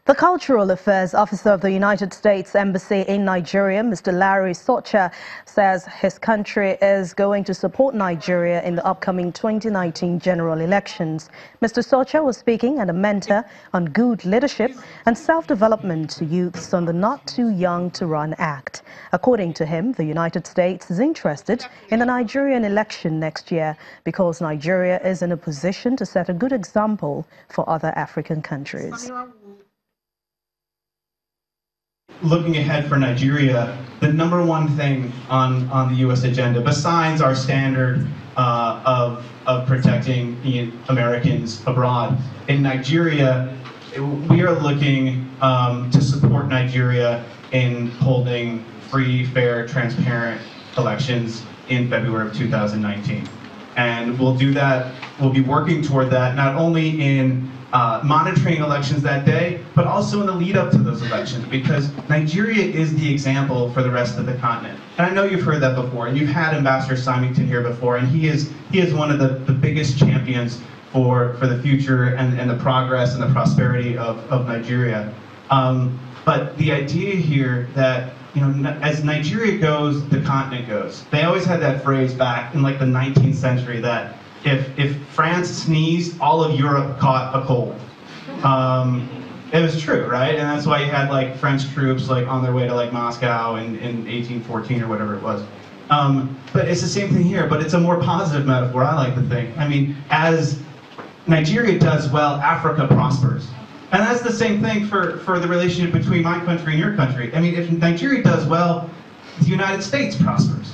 The Cultural Affairs Officer of the United States Embassy in Nigeria, Mr. Larry Socha, says his country is going to support Nigeria in the upcoming 2019 general elections. Mr. Socha was speaking at a mentor on good leadership and self-development to youths on the Not Too Young to Run Act. According to him, the United States is interested in the Nigerian election next year because Nigeria is in a position to set a good example for other African countries. Looking ahead for Nigeria, the number one thing on the U.S. agenda, besides our standard of protecting Americans abroad, in Nigeria, we are looking to support Nigeria in holding free, fair, transparent elections in February of 2019. And we'll do that, we'll be working toward that, not only in monitoring elections that day, but also in the lead up to those elections, because Nigeria is the example for the rest of the continent. And I know you've heard that before, and you've had Ambassador Symington here before, and he is one of the biggest champions for the future and the progress and the prosperity of Nigeria. But the idea here that, you know, as Nigeria goes, the continent goes. They always had that phrase back in like the 19th century that if France sneezed, all of Europe caught a cold. It was true, right? And that's why you had like French troops like on their way to like Moscow in 1814 or whatever it was. But it's the same thing here, but it's a more positive metaphor, I like to think. I mean, as Nigeria does well, Africa prospers. And that's the same thing for the relationship between my country and your country. I mean, if Nigeria does well, the United States prospers.